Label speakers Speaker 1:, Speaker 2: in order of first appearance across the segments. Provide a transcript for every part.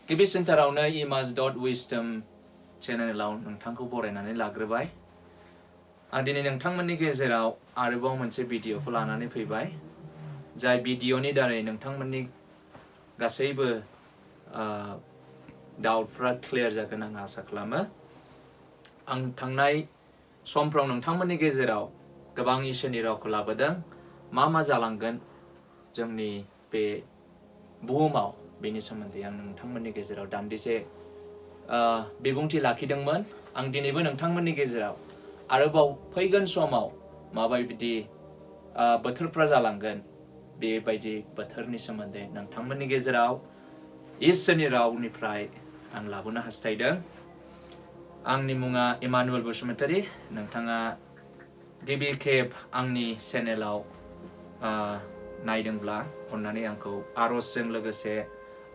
Speaker 1: गिबिसिनथारावनो Emmas.Wisdom चेनेलाव नोंथांखौ बरायनानै लाग्रोबाय। आं दिनै नोंथांमोननि गेजेराव आरोबाव मोनसे भिडिअखौ लानानै फैबाय, जाय भिडिअनि दारै नोंथांमोननि गासैबो डाउटफ्रा क्लियार जागोन आं आसा खालामो। आं थांनाय समफ्राव नोंथांमोननि गेजेराव गोबां इसोरनि रावखौ लाबोदों, मा जालांगोन जोंनि बे बुहुमाव बेनि सोमोन्दै आं नोंथांमोननि गेजेराव दान्दिसे बिबुंथि लाखिदोंमोन। आं दिनैबो नोंथांमोननि गेजेराव आरोबाव फैगोन समाव माबायदि बोथोरफ्रा जालांगोन बेबायदि बोथोरनि सोमोन्दै नोंथांमोननि गेजेराव इसोरनि रावनिफ्राय आं लाबोनो हास्थायदों। आंनि मुङा इमानुएल बसुमतारी। नोंथाङा गिबि खेब आंनि चेनेलाव नायदोंब्ला अन्नानै आंखौ आरजजों लोगोसे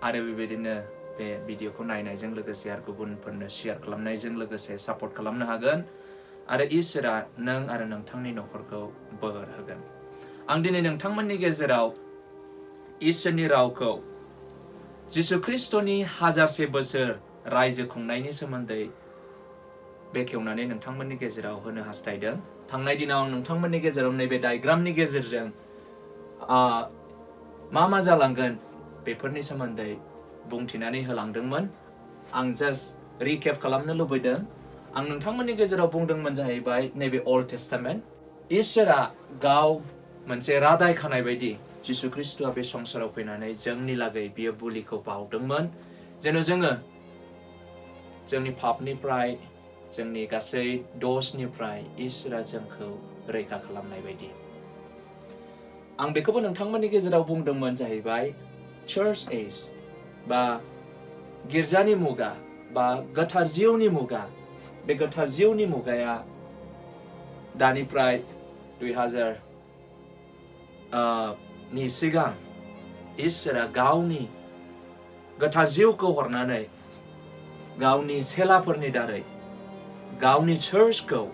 Speaker 1: आरो बेबायदिनो बे भिडिअखौ नायनायजों लोगोसे आरो गुबुनफोरनो शेयार खालामनायजों लोगोसे सापर्ट खालामनो हागोन आरो इसोरा नों आरो नोंथांनि नखरखौ बोर होगोन। आं दिनै नोंथांमोननि गेजेराव इसोरनि रावखौ जिसु ख्रिस्टनि 1000 बोसोर रायजो खुंनायनि सोमोन्दै बेखेवनानै नोंथांमोननि गेजेराव होनो हास्थायदों। थांनाय दिनाव आं नोंथांमोननि गेजेराव नैबे डायग्रामनि गेजेरजों मा जालांगोन बेफोरनि सोमोन्दै बुंथिनानै होलांदोंमोन। आं जास्ट रिकेप खालामनो लुबैदों। आं नोंथांमोननि गेजेराव बुंदोंमोन जाहैबाय नैबे अल्ड टेस्टामेन्ट इसोरा गाव मोनसे रादाय खानाय बायदि जिसु ख्रिस्टआ बे संसाराव फैनानै जोंनि लागै बियो बुलिखौ बावदोंमोन, जेन' जोङो जोंनि पापनिफ्राय जोंनि गासै दसनिफ्राय इसोरा जोंखौ रैखा खालामनाय बायदि। आं बेखौबो नोंथांमोननि गेजेराव बुंदोंमोन जाहैबाय चार्च एज बा गिर्जानि मुगा बा गोथार जिउनि मुगा। बे गोथार जिउनि मुगाया दानिफ्राय 2000 नि सिगां इसोरा गावनि गोथार जिउखौ हरनानै गावनि सेलाफोरनि दारै गावनि चार्चखौ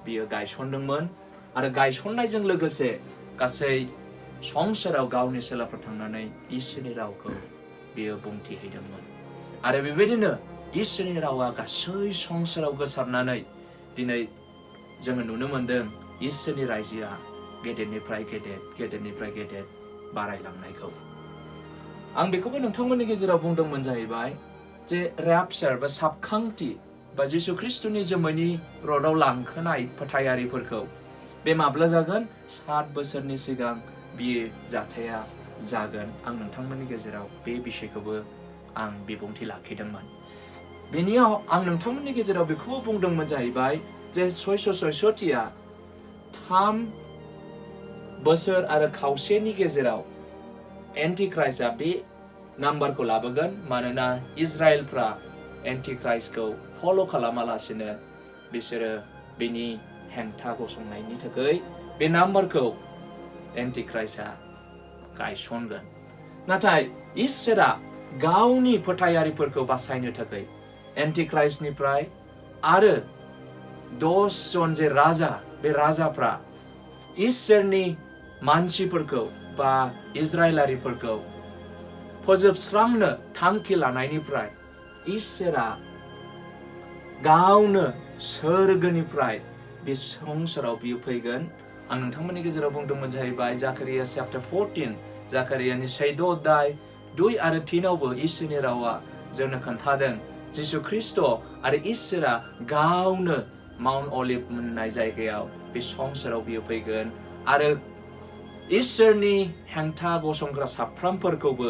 Speaker 1: बियो गायसनदोंमोन आरो गायसननायजों लोगोसे गासै संसाराव गावनि सेलाफोर थांनानै इसोरनि रावखौ बियो बुंथिहैदोंमोन आरो बेबायदिनो इसोरनि रावा गासै संसाराव गोसारनानै दिनै जोङो नुनो मोनदों इसोरनि रायजोआ गेदेरनिफ्राय गेदेर बारायलांनायखौ। आं बेखौबो नोंथांमोननि गेजेराव बुंदोंमोन जाहैबाय जे रेपचार बा साबखांथि बा जिसु ख्रिस्टनि जोमैनि रडआव लांखोनाय फोथायारिफोरखौ बे माब्ला जागोन? 7 बोसोरनि सिगां बियो जाथाया जागोन। आं नोंथांमोननि गेजेराव बे बिषयखौबो आं बिबुंथि लाखिदोंमोन। बेनियाव आं नोंथांमोननि गेजेराव बेखौबो बुंदोंमोन जाहैबाय जे 666 3 बोसोर आरो खावसेनि गेजेराव एन्टिक्राइस्टआ बे नाम्बारखौ लाबोगोन, मानोना इजराइलफ्रा एन्टिक्राइस्टखौ फल' खालामालासिनो बिसोरो बेनि हेंथा गसंनायनि थाखाय बे नाम्बारखौ एन्टिक्राइस्टआ गायसनगोन। नाथाय इसोरा गावनि फोथायारिफोरखौ बासायनो थाखाय एन्टिक्राइस्टनिफ्राय आरो 10 जन जे राजा, बे राजाफ्रा इसोरनि मानसिफोरखौ बा इजराइलारिफोरखौ फोजोबस्रांनो थांखि लानायनिफ्राय इसोरा गावनो सोरगोनिफ्राय बे संसाराव बियो फैगोन। आं नोंथांमोननि गेजेराव बुंदोंमोन जाहैबाय जाकारिया चैप्टार 14, जाकारियानि 14 अध्याय 2 आरो 3आवबो इसोरनि रावा जोंनो खोन्थादों जिसु ख्रिस्ट आरो इसोरा गावनो माउन्ट अलिभ होननाय जायगायाव बे संसाराव बियो फैगोन आरो इसोरनि हेंथा गसंग्रा साफ्रोमफोरखौबो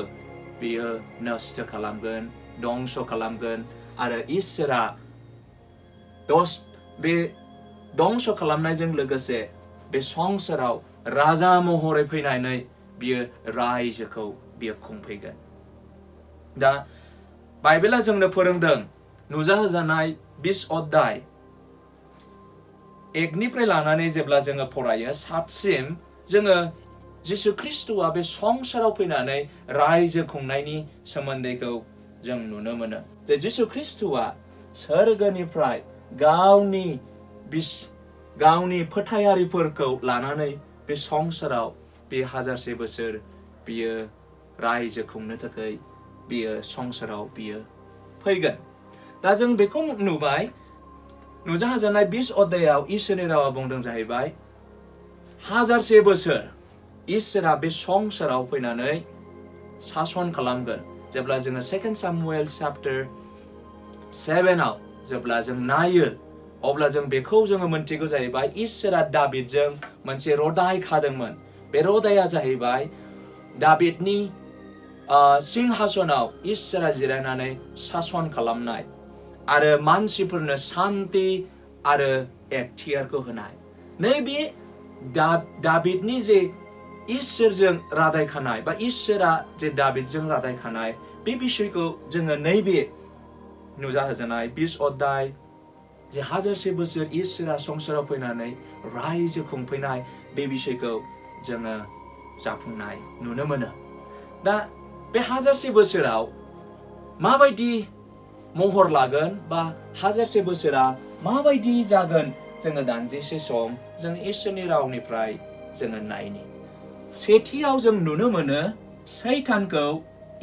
Speaker 1: बियो नष्ट खालामगोन, दंस खालामगोन आरो इसोरा बे दंस खालामनायजों लोगोसे बे संसाराव राजा महरै फैनानै बियो रायजोखौ बियो खुंफैगोन। दा बाइबेला जोंनो फोरोंदों नुजाहोजानाय 20 अध्याय 1 निफ्राय लानानै जेब्ला जोङो फरायो 7 सिम जोङो जिसु ख्रिस्टआ बे संसाराव फैनानै रायजो खुंनायनि सोमोन्दैखौ जों नुनो मोनो। जे जिसु ख्रिस्टआ सोरगोनिफ्राय गावनि फोथायारिफोरखौ लानानै बे संसाराव बे 1000 बोसोर बियो रायजो खुंनो थाखाय बियो संसाराव बियो फैगोन दा जों बेखौ नुबाय नुजाहोजानाय 20 अध्यायाव इसोरनि रावा बुंदों जाहैबाय 1000 बोसोर इसोरा बे संसाराव फैनानै सासन खालामगोन जेब्ला जोङो 2 सामुएल चैप्टार 7 आव जेब्ला जों नायो अब्ला जों बेखौ जोङो मोनथिगौ जाहैबाय इसोरा दाबिदजों मोनसे रदाय खादोंमोन बे रदाया जाहैबाय दाबिदनि सिंहासनाव इसोरा जिरायनानै सासन खालामनाय आरो मानसिफोरनो शान्ति आरो एखतियारखौ होनाय नैबे दाबिदनि जे इसोरजों रादाय खानाय बा इसोरा जे दाबिदजों रादाय खानाय बे बिषयखौ जोङो नैबे नुजाहोजानाय 20 अध्याय जे 1000 बोसोर इसोरा संसाराव फैनानै रायजो खुंफैनाय बे बिषयखौ जोङो जाफुंनाय नुनो मोनो दा बे 1000 बोसोराव माबायदि महर लागोन बा 1000 बोसोरा माबायदि जागोन जोङो दान्दिसे सम जों इसोरनि रावनिफ्राय जोङो नायनि सेथियाव जों नुनो मोनो सैतानखौ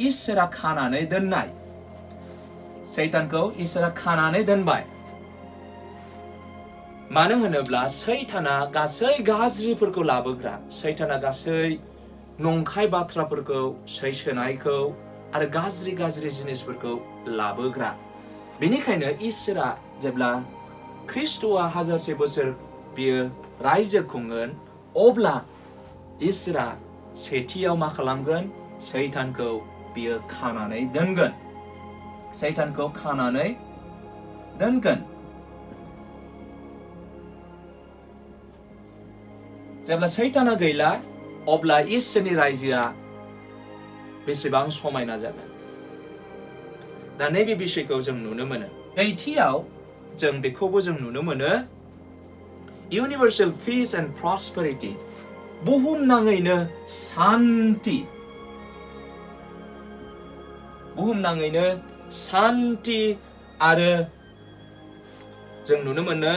Speaker 1: इसोरा खानानै दोननाय सैतानखौ इसोरा खानानै दोनबाय मानो होनोब्ला सैताना गासै गाज्रिफोरखौ लाबोग्रा सैताना गासै नंखाय बाथ्राफोरखौ सैसोनायखौ आरो गाज्रि जिनिसफोरखौ लाबोग्रा बेनिखायनो इसोरा जेब्ला ख्रिस्ट'आ 1000 बोसोर बियो रायजो खुंगोन अब्ला इसोरा सेथियाव मा खालामगोन सैतानखौ बियो खानानै दोनगोन सैतानखौ खानानै दोनगोन जेब्ला सैताना गैला अब्ला इसोरनि रायजोआ बेसेबां समायना जागोन दा नैबे बिषयखौ जों नुनो मोनो नैथियाव जों बेखौबो जों नुनो मोनो इउनिभार्सेल पिस एन्ड प्रस्पेरिटी बुहुमनाङैनो शान्ति आरो जों नुनो मोनो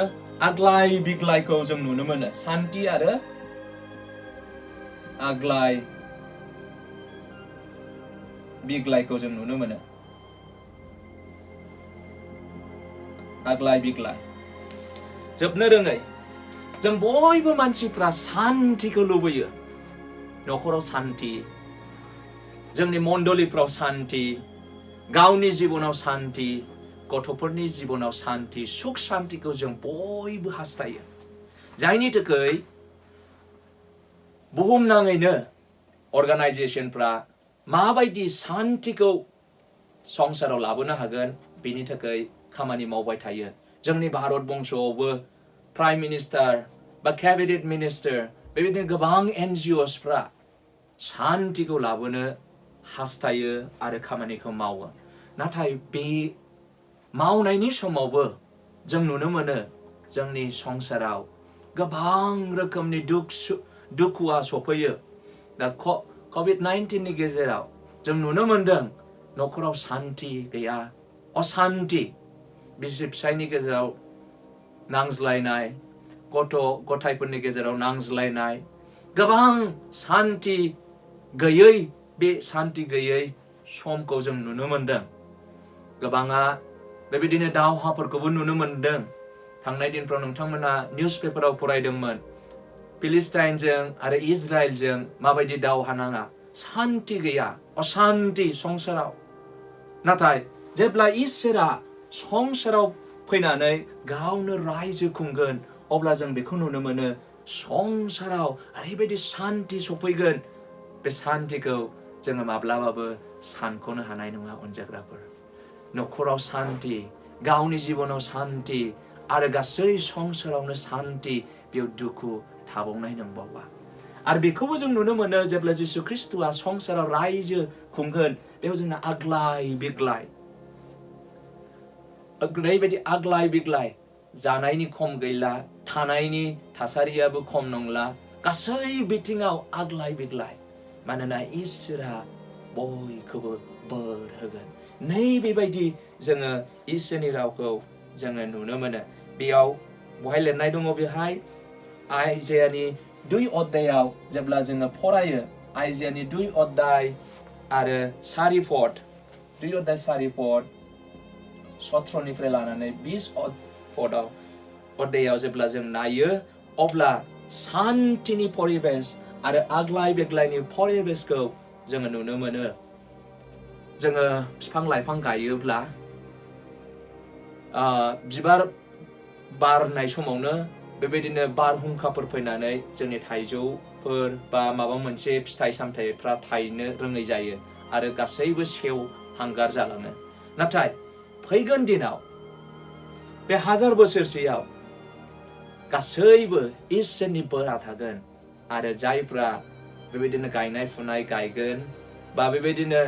Speaker 1: आग्लाय बिग्लायखौ जों नुनो मोनो शान्ति आरो आग्लाय बिग्लायखौ जों नुनो मोनो आग्लाय बिग्लाय जोबनो रोङै जों बयबो मानसिफ्रा शान्तिखौ लुबैयो नखराव शान्ति जोंनि मण्डलीफ्राव शान्ति गावनि जिबनाव शान्ति गथ'फोरनि जिबनाव शान्ति सुख शान्तिखौ जों बयबो हास्थायो जायनि थाखाय बुहुमनाङैनो अर्गानाइजेशनफ्रा माबायदि शान्तिखौ संसाराव लाबोनो हागोन बेनि थाखाय खामानि मावबाय थायो जोंनि भारत बंशआवबो प्राइम मिनिस्टार बा कैबिनेट मिनिस्टार बेबायदिनो गोबां NGOsफ्रा शान्तिखौ लाबोनो हास्थायो आरो खामानिखौ मावो नाथाय बे मावनायनि समावबो जों नुनो मोनो जोंनि संसाराव गोबां रोखोमनि दुखुआ सफैयो दा COVID-19 नि गेजेराव जों नुनो मोनदों नखराव शान्ति गैया अशान्ति बिसि फिसायनि गेजेराव नांज्लायनाय गथ' गथायफोरनि गेजेराव नांज्लायनाय गोबां शान्ति गैयै बे शान्ति गैयै समखौ जों नुनो मोनदों गोबाङा बेबायदिनो दावहाफोरखौबो नुनो मोनदों थांनाय दिनफ्राव नोंथांमोना निउस पेपाराव फरायदोंमोन फिलिस्टाइनजों आरो इजराइलजों माबायदि दावहा नाङा शान्ति गैया अशान्ति संसाराव नाथाय जेब्ला इसोरा संसाराव फैनानै गावनो रायजो खुंगोन अब्ला जों बेखौ नुनो मोनो संसाराव ओरैबायदि शान्ति सफैगोन बे शान्तिखौ जोङो माब्लाबाबो सानख'नो हानाय नङा अनजाग्राफोर नखराव शान्ति गावनि जिबनाव शान्ति आरो गासै संसारावनो शान्ति बेयाव दुखु थाबावनाय नंबावा आरो बेखौबो जों नुनो मोनो जेब्ला जिसु ख्रिस्ट'आ संसाराव रायजो खुंगोन बेयाव जोंना आग्लाय बिग्लाय ओरैबायदि आग्लाय बिग्लाय जानायनि खम गैला थानायनि थासारियाबो खम नंला गासै बिथिङाव आग्लाय बिग्लाय मानोना इसोरा बयखौबो बोर होगोन नैबेबायदि जोङो इसोरनि रावखौ जोङो नुनो मोनो बेयाव बहाय लिरनाय दङ बेहाय आइजायानि 2 अध्यायाव जेब्ला जोङो फरायो आइजायानि 2 अध्याय आरो 4 पद 2 अध्याय 4 पद 17निफ्राय लानानै 20 अध्यायाव जेब्ला जों नायो अब्ला शान्तिनि परिबेस आरो आग्लाय बेग्लायनि परिबेसखौ जोङो नुनो मोनो। जोङो बिफां लाइफां गायोब्ला बिबार बारनाय समावनो बेबायदिनो बारहुंखाफोर फैनानै जोंनि थाइजौफोर बा माबा मोनसे फिथाइ सामथाइफ्रा थायनो रोङै जायो आरो गासैबो सेवहांगार जालाङो। नाथाय फैगोन दिनाव बे 1000 बोसोरसेयाव गासैबो इसोरनि बोरा थागोन आरो जायफ्रा बेबायदिनो गायनाय फुनाय गायगोन बा बेबायदिनो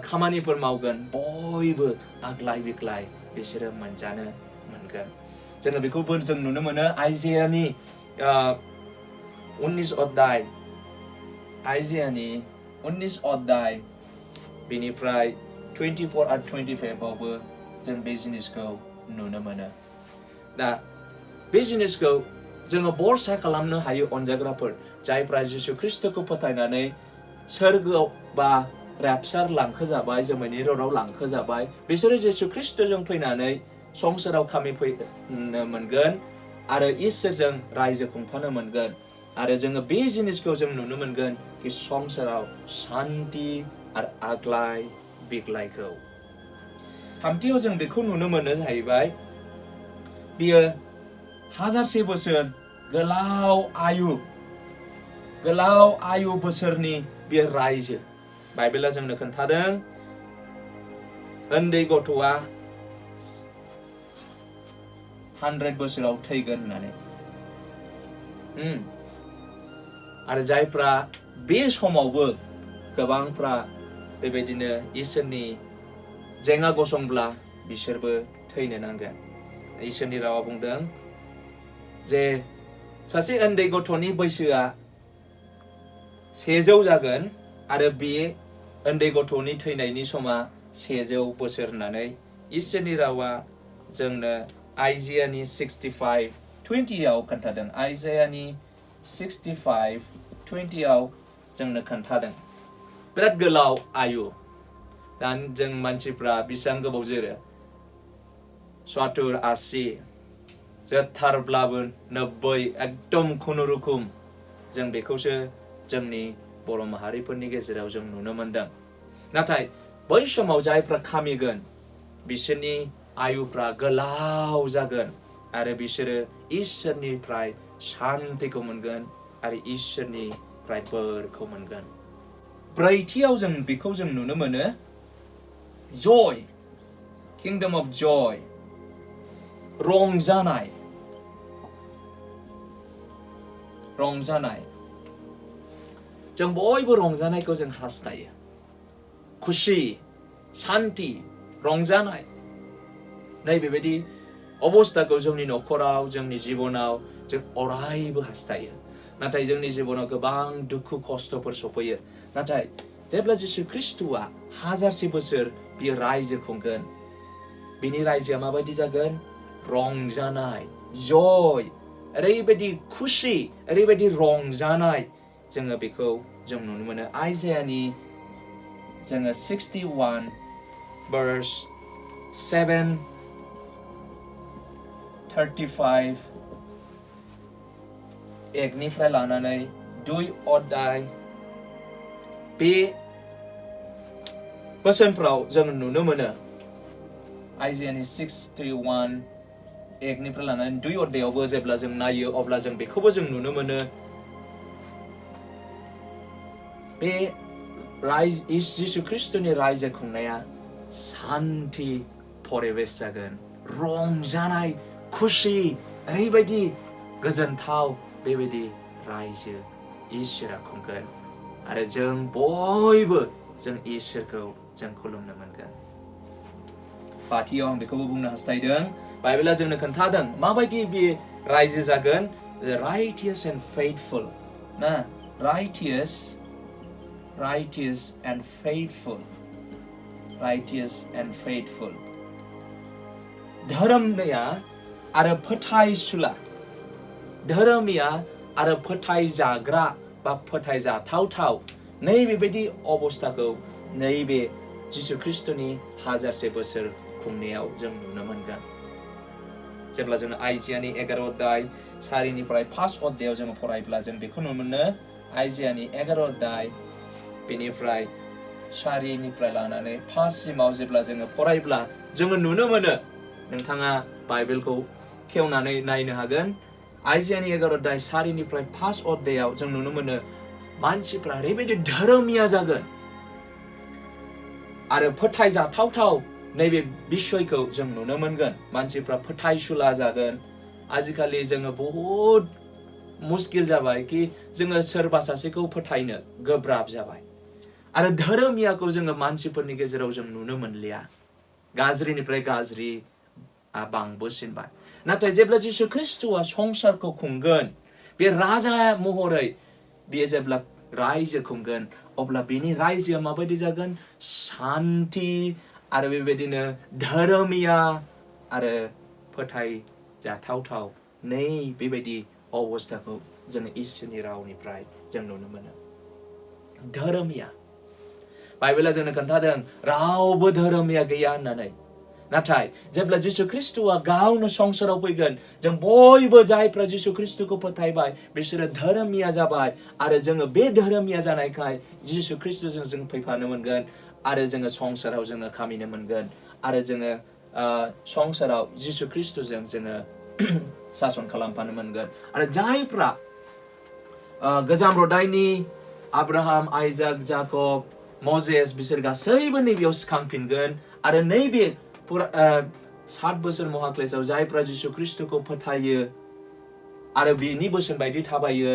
Speaker 1: खामानिफोर मावगोन बयबो आग्लाय बिग्लाय बिसोरो मोनजानो मोनगोन। जोङो बेखौबो जों नुनो मोनो आइजायानि 19 अध्याय बेनिफ्राय 24 आरो 25 आवबो जों बे जिनिसखौ नुनो मोनो। दा बे जिनिसखौ जोङो बरसा खालामनो हायो अनजाग्राफोर जायफ्रा जिसु ख्रिस्टखौ फोथायनानै सोरगोआव बा रेपचार लांखोजाबाय जोमैनि रडआव लांखोजाबाय बिसोरो जिसु ख्रिस्टजों फैनानै संसाराव खामि फैनो मोनगोन आरो इसोरजों रायजो खुंफानो मोनगोन आरो जोङो बे जिनिसखौ जों नुनो मोनगोन कि संसाराव शान्ति आरो आग्लाय बिग्लायखौ। थामथियाव जों बेखौ नुनो मोनो जाहैबाय बियो 1000 बोसोर गोलाव आयु बोसोरनि बियो रायजो। बाइबेला जोंनो खोन्थादों उन्दै गथ'आ 100 बोसोराव थैगोन होननानै। आरो जायफ्रा बे समावबो गोबांफ्रा बेबायदिनो इसोरनि जेंना गसंब्ला बिसोरबो थैनो नांगोन। इसोरनि रावा बुंदों जे सासे उन्दै गथ'नि बैसोआ 100 जागोन आरो बे उन्दै गथ'नि थैनायनि समा 100 बोसोर होननानै इसोरनि रावा जोंनो आइजायानि 65:20 आव खोन्थादों। आइजायानि 65:20 आव जोंनो खोन्थादों। बिराद गोलाव आयु। दा जों मानसिफ्रा बेसेबां गोबाव जोरो? 70, 80 जोरथारब्लाबो 90 एकदम खुनुरुखुम जों बेखौसो जोंनि बर' माहारिफोरनि गेजेराव जों नुनो मोनदों। नाथाय बै समाव जायफ्रा खामिगोन बिसोरनि आयुफ्रा गोलाव जागोन आरो बिसोरो इसोरनिफ्राय शान्तिखौ मोनगोन आरो इसोरनिफ्राय बोरखौ मोनगोन। ब्रैथियाव जों बेखौ जों नुनो मोनो जय, किंडम अफ जय, रंजानाय। जों बयबो रंजानायखौ जों हास्थायो। खुसि, शान्ति, रंजानाय। नैबेबायदि अबस्थाखौ जोंनि न'खराव जोंनि जिबनाव जों अरायबो हास्थायो। नाथाय जोंनि जिबनाव गोबां दुखु खस्थफोर सफैयो। नाथाय जेब्ला जिसु ख्रिस्टआ 1000 बोसोर बियो रायजो खुंगोन बिनि रायजोआ माबायदि जागोन? रंजानाय, जय, ओरैबायदि खुसि, ओरैबायदि रंजानाय जोङो बेखौ जों नुनो मोनो। आइजायानि जोङो 61 verse 7, 35 एकनिफ्राय लानानै 2 अध्याय बे बोसोनफ्राव जों नुनो मोनो। आइजायानि 61 एकनिफ्राय लानानै 2 अध्यायावबो जेब्ला जों नायो अब्ला जों बेखौबो जों नुनो मोनो। बे जिसु ख्रिस्टनि रायजो खुंनाया शान्ति परिबेस जागोन, रंजानाय, खुसि, ओरैबायदि गोजोनथाव बेबायदि रायजो इसोरा खुंगोन आरो जों बयबो जों इसोरखौ जों खुलुमनो मोनगोन। बाथियाव आं बेखौबो बुंनो हास्थायदों। बाइबेला जोंनो खोन्थादों माबायदि बे रायजो जागोन। राइटियास एन्ड फेइथफुल ना, राइटियास एन्ड फेइथफुल, राइटियास एन्ड फेइथफुल। धोरोमनिया आरो फोथायसुला, धोरोमिया आरो फोथायजाग्रा बा फोथायजाथाव नैबेबायदि अबस्थाखौ नैबे जिसु ख्रिस्टनि 1000 बोसोर खुंनायाव जों नुनो मोनगोन जेब्ला जों आइजियानि 11 अध्याय 4निफ्राय 5 अध्यायाव जों फरायब्ला जों बेखौ नुनो मोनो आइजियानि 11 अध्याय बेनिफ्राय 4निफ्राय लानानै 5 सिमाव जेब्ला जों फरायब्ला जों नुनो मोनो नोंथाङा बाइबेलखौ खेवनानै नायनो हागोन आइजियानि 11 अध्याय 4निफ्राय 5 अध्यायाव जों नुनो मोनो मानसिफ्रा ओरैबायदि धोरोमिया जागोन आरो फोथायजाथावथाव नैबे बिसयखौ जों नुनो मोनगोन मानसिफ्रा फोथायसुला जागोन आजिखालि जोङो बहुत मुस्किल जाबाय कि जोङो सोरबा सासेखौ फोथायनो गोब्राब जाबाय आरो धोरोमियाखौ जोङो मानसिफोरनि गेजेराव जों नुनो मोनलिया गाज्रिनिफ्राय गाज्रि बांबोसिनबाय नाथाय जेब्ला जिसु ख्रिस्टआ संसारखौ खुंगोन बे राजा महरै बियो जेब्ला रायजो खुंगोन अब्ला बिनि रायजोआ माबायदि जागोन शान्ति आरो बेबायदिनो धोरोमिया आरो फोथायजाथावथाव नै बेबायदि अबस्थाखौ जों इसोरनि रावनिफ्राय जों नुनो मोनो धोरोमिया बाइबेला जोंनो खोन्थादों रावबो धोरोमिया गैया होननानै नाथाय जेब्ला जिसु ख्रिस्टआ गावनो संसाराव फैगोन जों बयबो जायफ्रा जिसु ख्रिस्टखौ फोथायबाय बिसोरो धोरोमिया जाबाय आरो जोङो बे धोरोमिया जानायखाय जिसु ख्रिस्टजों जों फैफानो मोनगोन आरो जोङो संसाराव जोङो खामिनो मोनगोन आरो जोङो संसाराव जिसु ख्रिस्टजों जोङो सासन खालामफानो मोनगोन आरो जायफ्रा गोजाम रदाइनि आब्राहाम आइजाक जाकब मजेस बिसोर गासैबो नैबेयाव सिखांफिनगोन आरो नैबे 7 बोसोर महाक्लेशआव जायफ्रा जिसु ख्रिस्टखौ फोथायो आरो बिनि बोसोन बायदि थाबायो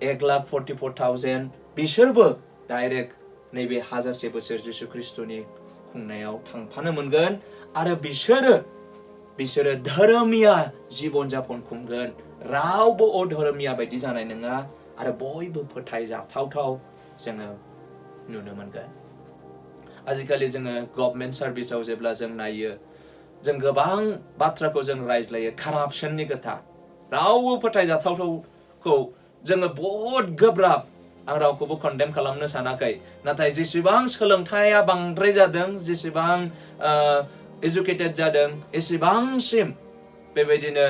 Speaker 1: 1,44,000 बिसोरबो डाइरेक्ट नैबे 1000 बोसोर जिसु ख्रिस्टनि खुंनायाव थांफानो मोनगोन आरो बिसोरो धोरोमिया जीवन जापन खुंगोन रावबो अधोरोमिया बायदि जानाय नङा आरो बयबो फोथायजाथावथाव जोङो नुनो मोनगोन आजिखालि जोङो गभर्नमेन्ट सार्भिसाव जेब्ला जों नायो जों गोबां बाथ्राखौ जों रायज्लायो कारापसननि खोथा रावबो फोथायजाथावथावखौ जोङो बहुत गोब्राब आं रावखौबो कन्डेम खालामनो सानाखै नाथाय जेसेबां सोलोंथाइया बांद्राय जादों जेसेबां एजुकेटेड जादों एसेबांसिम बेबायदिनो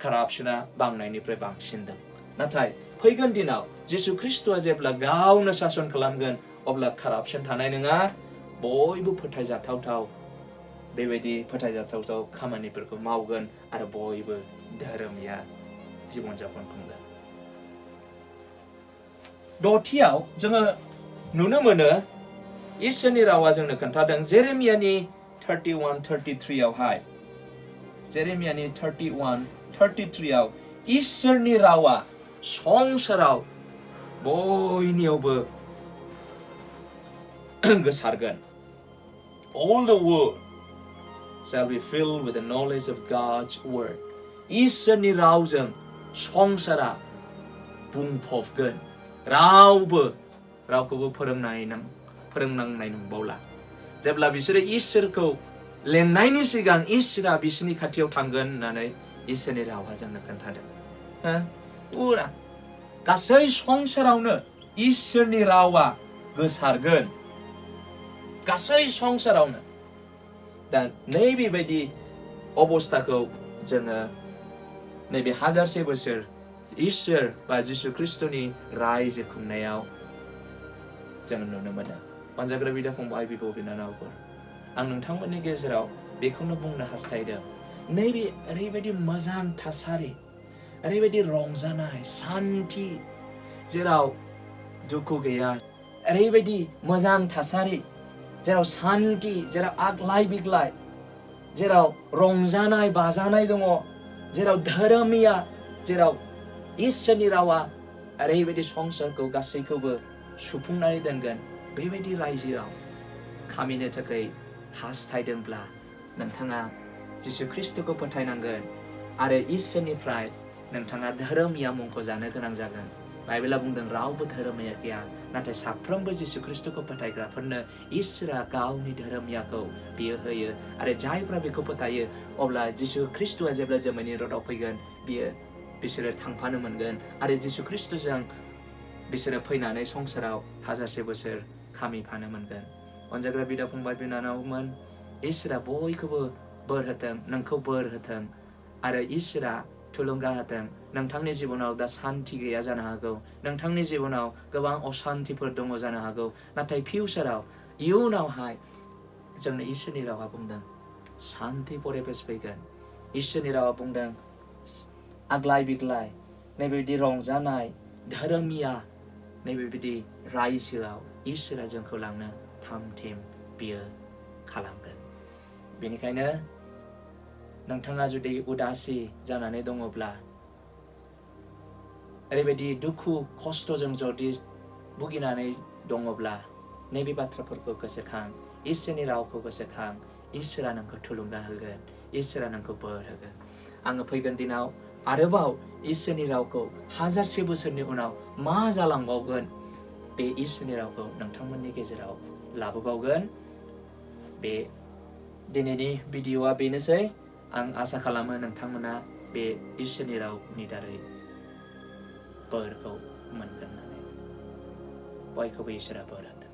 Speaker 1: कारापसना बांनायनिफ्राय बांसिनदों नाथाय फैगोन दिनाव जिसु ख्रिस्टआ जेब्ला गावनो सासन खालामगोन अब्ला कारापसन थानाय नङा बयबो फोथायजाथावथाव बेबायदि फोथायजाथावथाव खामानिफोरखौ मावगोन आरो बयबो धोरोमिया जीवन जापन खुंगोन दथियाव जोङो नुनो मोनो इसोरनि रावा जोंनो खोन्थादों जेरेमियानि 31-33 आवहाय जेरेमियानि 31-33 आव इसोरनि रावा संसाराव बयनियावबो गोसारगोन all the world shall be filled with the knowledge of God's word इसोरनि रावजों संसारा बुंफबगोन रावखौबो फोरोंनांनाय नंबावला जेब्ला बिसोरो इसोरखौ लेंनायनि सिगां इसोरा बिसोरनि खाथियाव थांगोन होननानै इसोरनि रावा जोंनो खोन्थादों पुरा गासै संसारावनो इसोरनि रावा गोसारगोन गासै संसारावनो दा नैबेबायदि अबस्थाखौ जोङो नैबे 1000 बोसोर इसोर बा जिसु ख्रिस्टनि रायजो खुंनायाव जों नुनो मोनो अनजाग्रा बिदा फंबाय बिब' बिनानावफोर आं नोंथांमोननि गेजेराव बेखौनो बुंनो हास्थायदों नैबे ओरैबायदि मोजां थासारि ओरैबायदि रंजानाय शान्ति जेराव दुखु गैया ओरैबायदि मोजां थासारि जेराव शान्ति जेराव आग्लाय बिग्लाय जेराव रंजानाय बाजानाय दङ जेराव धोरोमिया जेराव इसोरनि रावा ओरैबायदि संसारखौ गासैखौबो सुफुंनानै दोनगोन बेबायदि रायजोआव खामिनो थाखाय हास्थायदोंब्ला नोंथाङा जिसु ख्रिस्टखौ फोथायनांगोन आरो इसोरनिफ्राय नोंथाङा धोरोमिया मुंखौ जानो गोनां जागोन बाइबेला बुंदों रावबो धोरोमिया गैया नाथाय साफ्रोमबो जिसु ख्रिस्टखौ फोथायग्राफोरनो इसोरा गावनि धोरोमियाखौ बियो होयो आरो जायफ्रा बेखौ फोथायो अब्ला जिसु ख्रिस्टआ जेब्ला जोमैनि रथआव फैगोन बिसोरो थांफानो मोनगोन आरो जिसु ख्रिस्टजों बिसोरो फैनानै संसाराव 1000 बोसोर खामिफानो मोनगोन अनजाग्रा बिदा फंबाय बिनानावमोन इसोरा बयखौबो बोर होथों, नोंखौ बोर होथों आरो इसोरा थुलुंगा होथों। नोंथांनि जिबनाव दा सान्थि गैया जानो हागौ, नोंथांनि जिबनाव गोबां असान्थिफोर दङ जानो हागौ, नाथाय फिउचाराव इयुनावहाय जोंनो इसोरनि रावा बुंदों सान्थि परिबेस फैगोन। इसोरनि रावा बुंदों आग्लाय बिग्लाय नैबेबायदि रंजानाय धोरोमिया नैबेबायदि रायजोआव इसोरा जोंखौ लांनो थाम थिम बियो खालामगोन। बेनिखायनो नोंथाङा जुदि उदासि जानानै दङब्ला, ओरैबायदि दुखु खस्थ'जों जुदि भुगिनानै दङब्ला, नैबे बाथ्राफोरखौ गोसोखां, इसोरनि रावखौ गोसोखां। इसोरा नोंखौ थुलुंगा होगोन, इसोरा नोंखौ बोर होगोन। आङो फैगोन दिनाव आरोबाव इसोरनि रावखौ हाजारसे बोसोरनि उनाव मा जालांबावगोन बे इसोरनि रावखौ नोंथांमोननि गेजेराव लाबोबावगोन। बे दिनैनि भिडिअ'आ बेनोसै। आं आसा खालामो नोंथांमोना बे इसोरनि रावनि दारै बोरखौ मोनगोन होननानै। बयखौबो इसोरा बोर होथों।